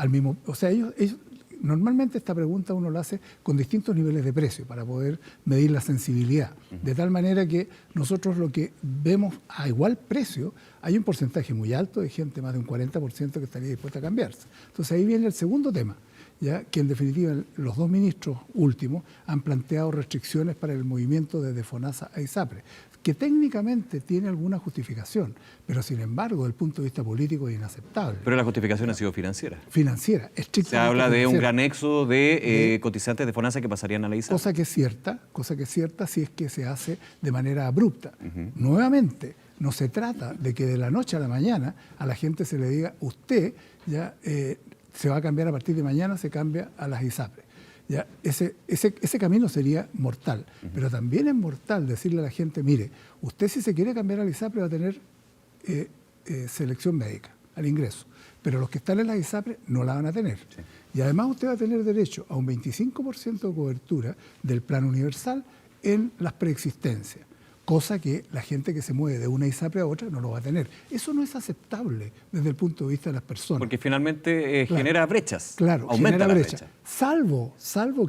ellos normalmente esta pregunta uno la hace con distintos niveles de precio para poder medir la sensibilidad. De tal manera que nosotros lo que vemos a igual precio, hay un porcentaje muy alto de gente, más de un 40% que estaría dispuesta a cambiarse. Entonces ahí viene el segundo tema, ya que en definitiva los dos ministros últimos han planteado restricciones para el movimiento desde FONASA a ISAPRE, que técnicamente tiene alguna justificación, pero sin embargo, desde el punto de vista político es inaceptable. Pero la justificación ha sido financiera. Financiera, estrictamente. Se habla de un financiera. gran éxodo de cotizantes de FONASA que pasarían a la ISAPRE. Cosa que es cierta si es que se hace de manera abrupta. Nuevamente, no se trata de que de la noche a la mañana a la gente se le diga, usted ya se va a cambiar a partir de mañana, se cambia a las ISAPRE. Ya, ese camino sería mortal, pero también es mortal decirle a la gente, mire, usted si se quiere cambiar al ISAPRE va a tener selección médica al ingreso, pero los que están en la ISAPRE no la van a tener. Sí. Y además usted va a tener derecho a un 25% de cobertura del plan universal en las preexistencias, cosa que la gente que se mueve de una ISAPRE a otra no lo va a tener. Eso no es aceptable desde el punto de vista de las personas. Porque finalmente genera brechas. Claro, aumenta la brecha. Salvo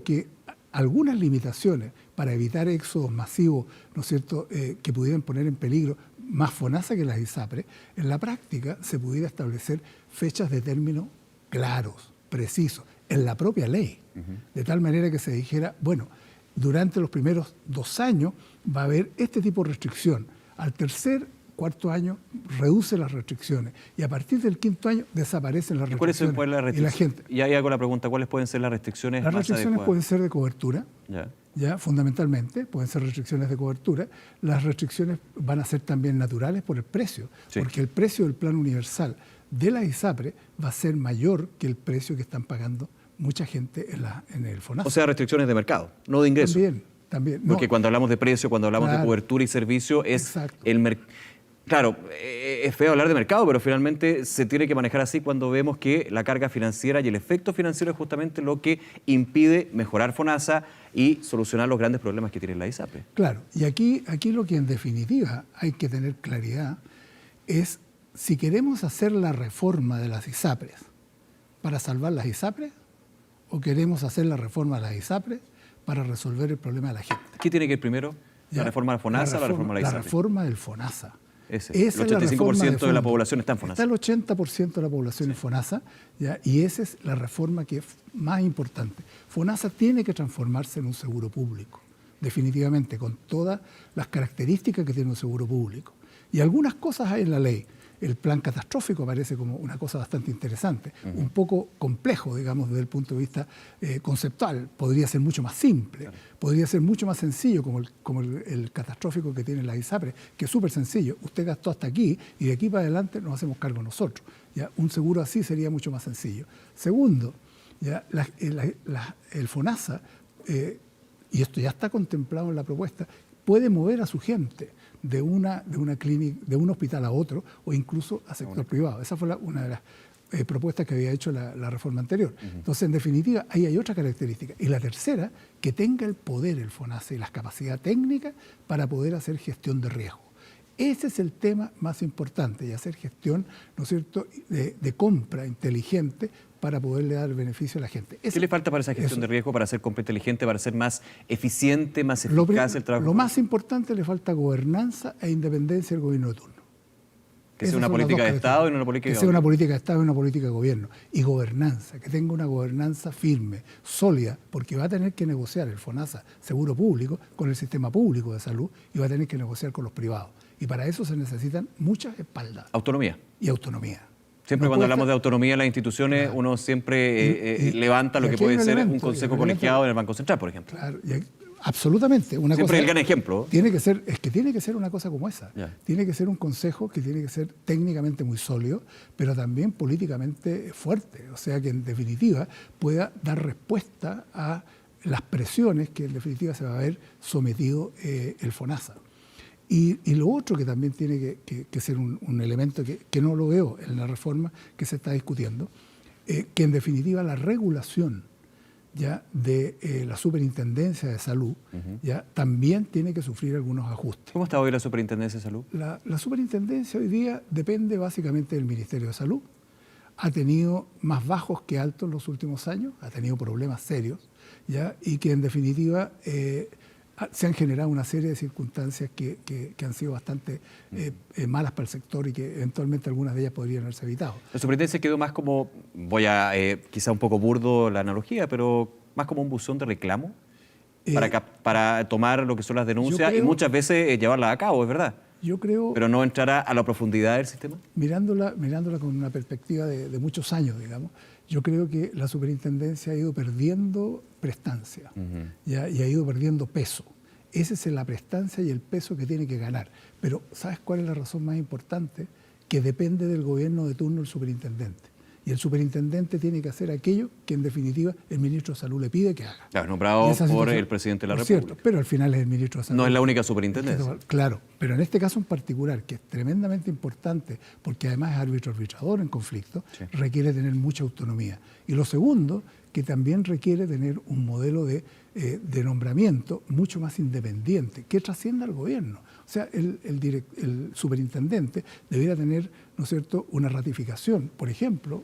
que algunas limitaciones para evitar éxodos masivos, ¿no es cierto?, que pudieran poner en peligro más FONASA que las ISAPRE, en la práctica se pudiera establecer fechas de término claros, precisos, en la propia ley, de tal manera que se dijera, bueno, durante los primeros 2 años va a haber este tipo de restricción. Al tercer, cuarto año reduce las restricciones y a partir del 5.º año desaparecen las restricciones. ¿Cuáles son las restricciones? Y ahí hago la pregunta, ¿cuáles pueden ser las restricciones más adecuadas? Las restricciones pueden ser de cobertura, ya fundamentalmente, pueden ser restricciones de cobertura. Las restricciones van a ser también naturales por el precio, porque el precio del plan universal de la ISAPRE va a ser mayor que el precio que están pagando mucha gente en el FONASA. O sea, restricciones de mercado, no de ingreso. También. Porque cuando hablamos de precio, cuando hablamos de cobertura y servicio, es el mercado. Claro, es feo hablar de mercado, pero finalmente se tiene que manejar así cuando vemos que la carga financiera y el efecto financiero es justamente lo que impide mejorar FONASA y solucionar los grandes problemas que tiene la ISAPRE. Claro, y aquí lo que en definitiva hay que tener claridad es si queremos hacer la reforma de las ISAPRES para salvar las ISAPRES o queremos hacer la reforma de las ISAPRES para resolver el problema de la gente. ¿Qué tiene que ir primero? ¿La reforma del FONASA o la reforma de la ISAPRE? La reforma del FONASA. El 85% de la población está en FONASA. Está el 80% de la población en FONASA, ¿ya? Y esa es la reforma que es más importante. FONASA tiene que transformarse en un seguro público, definitivamente, con todas las características que tiene un seguro público. Y algunas cosas hay en la ley. El plan catastrófico parece como una cosa bastante interesante, un poco complejo, digamos, desde el punto de vista conceptual. Podría ser mucho más simple, podría ser mucho más sencillo, como el catastrófico que tiene la ISAPRE, que es súper sencillo. Usted gastó hasta aquí y de aquí para adelante nos hacemos cargo nosotros. ¿Ya? Un seguro así sería mucho más sencillo. Segundo, ¿ya? El FONASA, y esto ya está contemplado en la propuesta, puede mover a su gente de una clínica, de un hospital a otro o incluso a sector privado. Esa fue una de las propuestas que había hecho la reforma anterior. Entonces, en definitiva, ahí hay otra característica. Y la tercera, que tenga el poder el FONASA y la capacidad técnica para poder hacer gestión de riesgo. Ese es el tema más importante, y hacer gestión, ¿no es cierto?, de compra inteligente para poderle dar beneficio a la gente. ¿Qué le falta para esa gestión de riesgo, para ser compra inteligente, para ser más eficiente, más eficaz el trabajo? Lo más importante, le falta gobernanza e independencia del gobierno de turno. Que sea una política de Estado y no una política de gobierno. Que sea una política de Estado y una política de gobierno. Y gobernanza, que tenga una gobernanza firme, sólida, porque va a tener que negociar el FONASA, seguro público, con el sistema público de salud y va a tener que negociar con los privados. Y para eso se necesitan muchas espaldas. Autonomía. Y autonomía. Siempre cuando hablamos de autonomía en las instituciones, uno siempre levanta lo que puede ser un consejo colegiado en el Banco Central, por ejemplo. Claro, absolutamente. Siempre el gran ejemplo. Tiene que ser una cosa como esa. Tiene que ser un consejo que tiene que ser técnicamente muy sólido, pero también políticamente fuerte. O sea, que en definitiva pueda dar respuesta a las presiones que en definitiva se va a ver sometido el FONASA. Y lo otro que también tiene que ser un elemento que no lo veo en la reforma que se está discutiendo, que en definitiva la regulación ya de la Superintendencia de Salud ya también tiene que sufrir algunos ajustes. ¿Cómo está hoy la Superintendencia de Salud? La Superintendencia hoy día depende básicamente del Ministerio de Salud. Ha tenido más bajos que altos en los últimos años, ha tenido problemas serios, ¿ya? Y que en definitiva se han generado una serie de circunstancias que han sido bastante malas para el sector y que eventualmente algunas de ellas podrían haberse evitado. La superintendencia quedó más como, quizá un poco burdo la analogía, pero más como un buzón de reclamo para tomar lo que son las denuncias y muchas veces llevarlas a cabo, es verdad. Yo creo... Pero no entrará a la profundidad del sistema. Mirándola con una perspectiva de muchos años, digamos, yo creo que la superintendencia ha ido perdiendo prestancia ¿ya? Y ha ido perdiendo peso. Esa es la prestancia y el peso que tiene que ganar. Pero ¿sabes cuál es la razón más importante? Que depende del gobierno de turno el superintendente. Y el superintendente tiene que hacer aquello que en definitiva el ministro de Salud le pide que haga. Claro, nombrado por el presidente de la República. Cierto, pero al final es el ministro de Salud. No es la única superintendencia. Claro, pero en este caso en particular, que es tremendamente importante, porque además es arbitrador en conflicto, requiere tener mucha autonomía. Y lo segundo, que también requiere tener un modelo de nombramiento mucho más independiente, que trascienda al gobierno. O sea, el superintendente debiera tener, ¿no es cierto?, una ratificación, por ejemplo,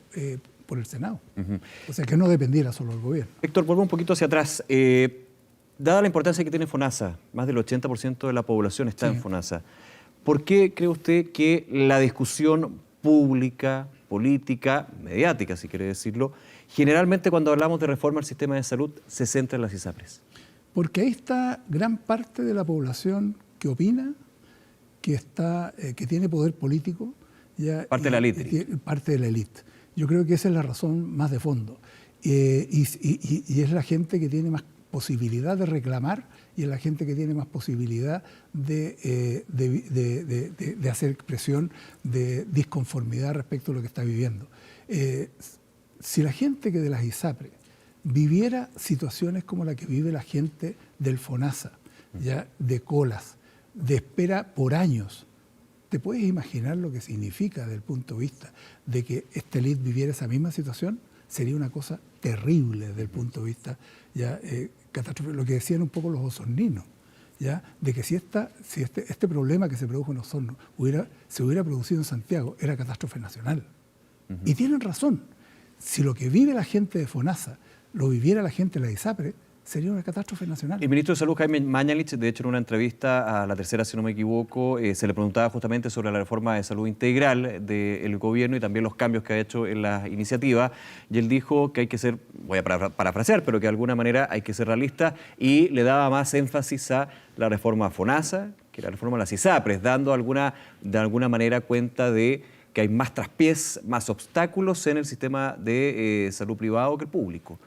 por el Senado. O sea, que no dependiera solo del gobierno. Héctor, vuelvo un poquito hacia atrás. Dada la importancia que tiene FONASA, más del 80% de la población está en FONASA, ¿por qué cree usted que la discusión pública, política, mediática, si quiere decirlo, generalmente cuando hablamos de reforma al sistema de salud se centra en las ISAPRES? Porque ahí está gran parte de la población que opina, que tiene poder político. Parte de la élite. Parte de la élite. Yo creo que esa es la razón más de fondo. Y es la gente que tiene más posibilidad de reclamar y es la gente que tiene más posibilidad de hacer expresión de disconformidad respecto a lo que está viviendo. Si la gente que de las ISAPRES viviera situaciones como la que vive la gente del FONASA, ya de colas, de espera por años, ¿te puedes imaginar lo que significa desde el punto de vista de que esta élite viviera esa misma situación? Sería una cosa terrible desde el punto de vista catastrófico. Lo que decían un poco los osorninos, ¿ya? De que si este problema que se produjo en Osorno se hubiera producido en Santiago, era catástrofe nacional. Y tienen razón. Si lo que vive la gente de FONASA lo viviera la gente de la ISAPRE, sería una catástrofe nacional. El ministro de Salud, Jaime Mañalich, de hecho en una entrevista a La Tercera, si no me equivoco, se le preguntaba justamente sobre la reforma de salud integral del gobierno y también los cambios que ha hecho en la iniciativa, y él dijo que hay que ser, voy a parafrasear, pero que de alguna manera hay que ser realista, y le daba más énfasis a la reforma FONASA que la reforma de las ISAPRES, dando de alguna manera cuenta de que hay más traspiés, más obstáculos en el sistema de salud privado que el público.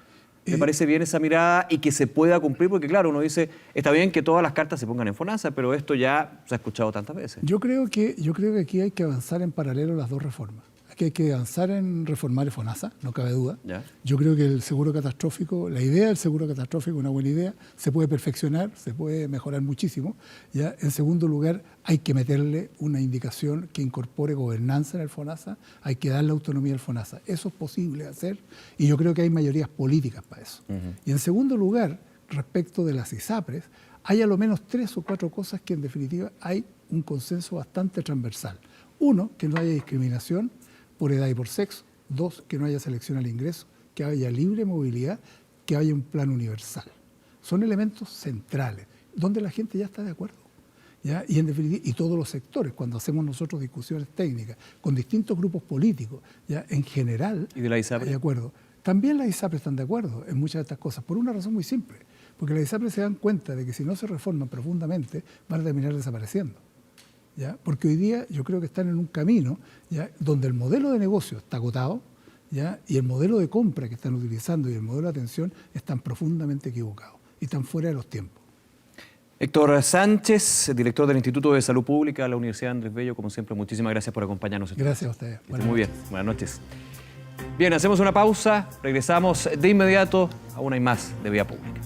Me parece bien esa mirada y que se pueda cumplir, porque claro, uno dice, está bien que todas las cartas se pongan en FONASA, pero esto ya se ha escuchado tantas veces. Yo creo que aquí hay que avanzar en paralelo las dos reformas. Aquí hay que avanzar en reformar el FONASA, no cabe duda. ¿Ya? Yo creo que el seguro catastrófico, la idea del seguro catastrófico es una buena idea, se puede perfeccionar, se puede mejorar muchísimo. ¿Ya? En segundo lugar, hay que meterle una indicación que incorpore gobernanza en el FONASA, hay que darle autonomía al FONASA. Eso es posible hacer y yo creo que hay mayorías políticas para eso. Y en segundo lugar, respecto de las ISAPRES, hay a lo menos 3 o 4 cosas que en definitiva hay un consenso bastante transversal. Uno, que no haya discriminación por edad y por sexo. 2, que no haya selección al ingreso, que haya libre movilidad, que haya un plan universal. Son elementos centrales, donde la gente ya está de acuerdo. ¿Ya? Y en definitiva, y todos los sectores, cuando hacemos nosotros discusiones técnicas con distintos grupos políticos, ya en general, ¿Y de la ISAPRE? hay acuerdo. También las ISAPRE están de acuerdo en muchas de estas cosas, por una razón muy simple, porque las ISAPRE se dan cuenta de que si no se reforman profundamente, van a terminar desapareciendo. ¿Ya? Porque hoy día yo creo que están en un camino, ¿ya?, donde el modelo de negocio está agotado, ¿ya?, y el modelo de compra que están utilizando y el modelo de atención están profundamente equivocados y están fuera de los tiempos. Héctor Sánchez, director del Instituto de Salud Pública de la Universidad Andrés Bello, como siempre, muchísimas gracias por acompañarnos. Gracias a ustedes. Muy bien, buenas noches. Bien, hacemos una pausa, regresamos de inmediato, aún hay más de Vía Pública.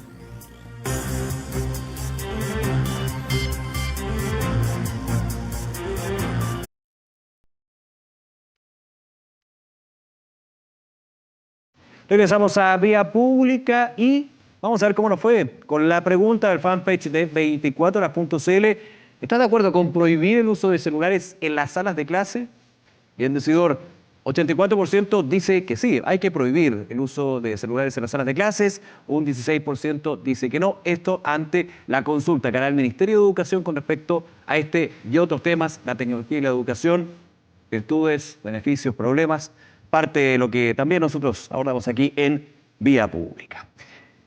Regresamos a Vía Pública y vamos a ver cómo nos fue con la pregunta del fanpage de 24horas.cl. ¿Estás de acuerdo con prohibir el uso de celulares en las salas de clase? Bien, decidor, 84% dice que sí, hay que prohibir el uso de celulares en las salas de clases, un 16% dice que no, esto ante la consulta que hará el Ministerio de Educación con respecto a este y otros temas, la tecnología y la educación, virtudes, beneficios, problemas, parte de lo que también nosotros abordamos aquí en Vía Pública.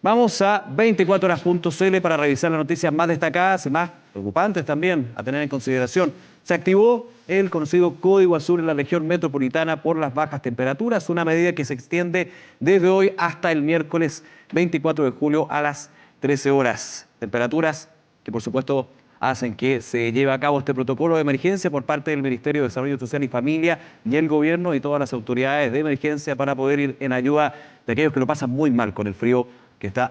Vamos a 24horas.cl para revisar las noticias más destacadas y más preocupantes también a tener en consideración. Se activó el conocido Código Azul en la región metropolitana por las bajas temperaturas, una medida que se extiende desde hoy hasta el miércoles 24 de julio a las 13 horas. Temperaturas que por supuesto hacen que se lleve a cabo este protocolo de emergencia por parte del Ministerio de Desarrollo Social y Familia y el Gobierno y todas las autoridades de emergencia para poder ir en ayuda de aquellos que lo pasan muy mal con el frío que está